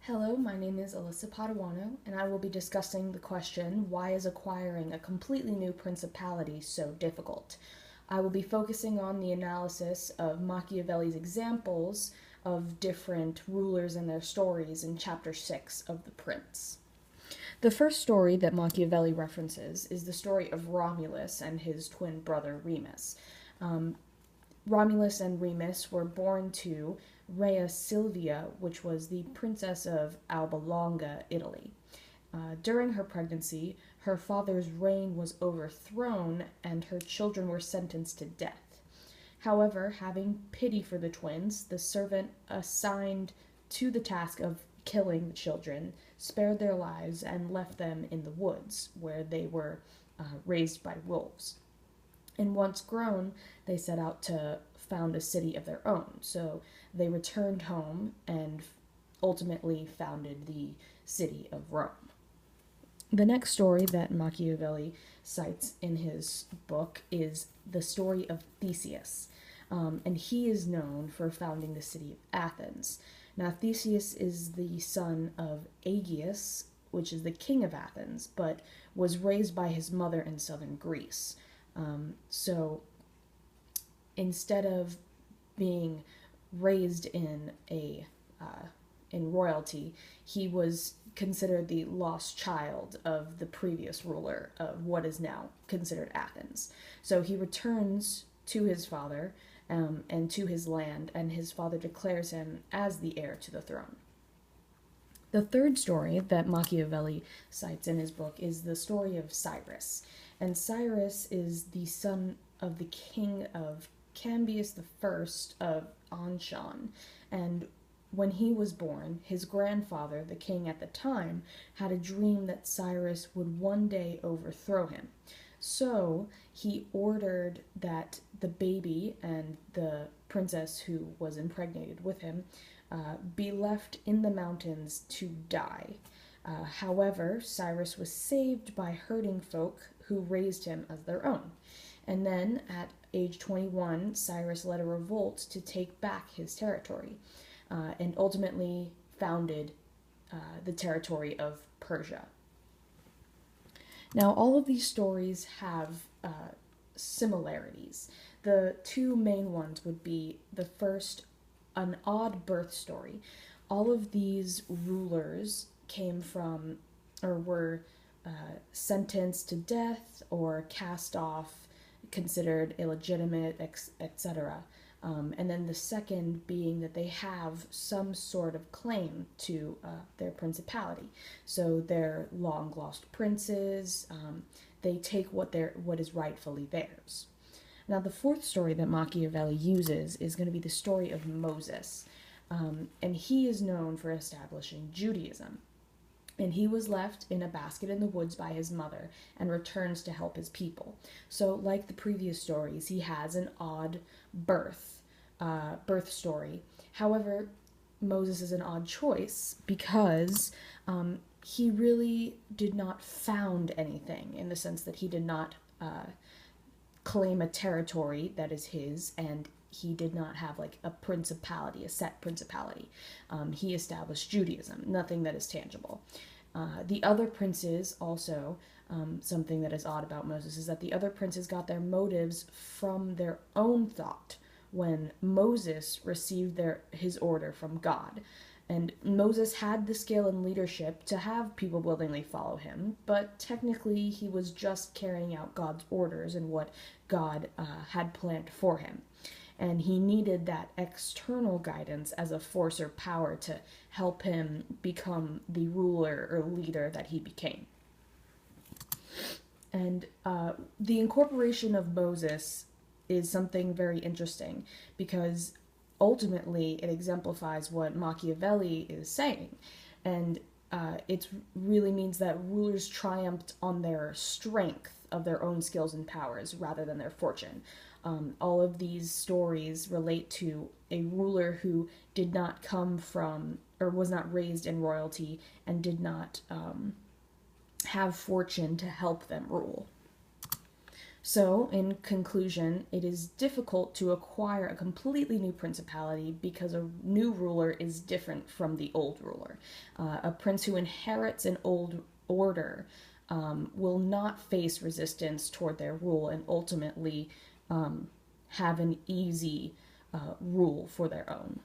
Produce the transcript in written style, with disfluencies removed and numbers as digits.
Hello, my name is Alyssa Paduano, and I will be discussing the question, why is acquiring a completely new principality so difficult? I will be focusing on the analysis of Machiavelli's examples of different rulers and their stories in chapter 6 of The Prince. The first story that Machiavelli references is the story of Romulus and his twin brother Remus. Romulus and Remus were born to Rhea Silvia, which was the princess of Alba Longa, Italy. During her pregnancy, her father's reign was overthrown and her children were sentenced to death. However, having pity for the twins, the servant assigned to the task of killing the children spared their lives and left them in the woods, where they were raised by wolves. And once grown, they set out to found a city of their own. So they returned home and ultimately founded the city of Rome. The next story that Machiavelli cites in his book is the story of Theseus. And he is known for founding the city of Athens. Now, Theseus is the son of Aegeus, which is the king of Athens, but was raised by his mother in southern Greece. So instead of being raised in royalty, he was considered the lost child of the previous ruler of what is now considered Athens. So he returns to his father and to his land, and his father declares him as the heir to the throne. The third story that Machiavelli cites in his book is the story of Cyrus. And Cyrus is the son of the king of Cambyses I of Anshan. And when he was born, his grandfather, the king at the time, had a dream that Cyrus would one day overthrow him. So he ordered that the baby and the princess who was impregnated with him be left in the mountains to die. However, Cyrus was saved by herding folk who raised him as their own. And then, at age 21, Cyrus led a revolt to take back his territory and ultimately founded the territory of Persia. Now, all of these stories have similarities. The two main ones would be the first, an odd birth story. All of these rulers came from or were sentenced to death or cast off, considered illegitimate, etc. And then the second being that they have some sort of claim to their principality. So they're long lost princes. They take what is rightfully theirs. Now, the fourth story that Machiavelli uses is going to be the story of Moses. And he is known for establishing Judaism. And he was left in a basket in the woods by his mother and returns to help his people. So, like the previous stories, he has an odd birth story. However, Moses is an odd choice because he really did not found anything, in the sense that he did not claim a territory that is his, and he did not have like a principality, a set principality. He established Judaism, nothing that is tangible. The other princes also, something that is odd about Moses is that the other princes got their motives from their own thought when Moses received his order from God. And Moses had the skill and leadership to have people willingly follow him, but technically he was just carrying out God's orders and what God had planned for him. And he needed that external guidance as a force or power to help him become the ruler or leader that he became. And the incorporation of Moses is something very interesting because ultimately it exemplifies what Machiavelli is saying. And it really means that rulers triumphed on their strength of their own skills and powers rather than their fortune. All of these stories relate to a ruler who did not come from or was not raised in royalty and did not have fortune to help them rule. So, in conclusion, it is difficult to acquire a completely new principality because a new ruler is different from the old ruler. A prince who inherits an old order will not face resistance toward their rule and ultimately have an easy rule for their own.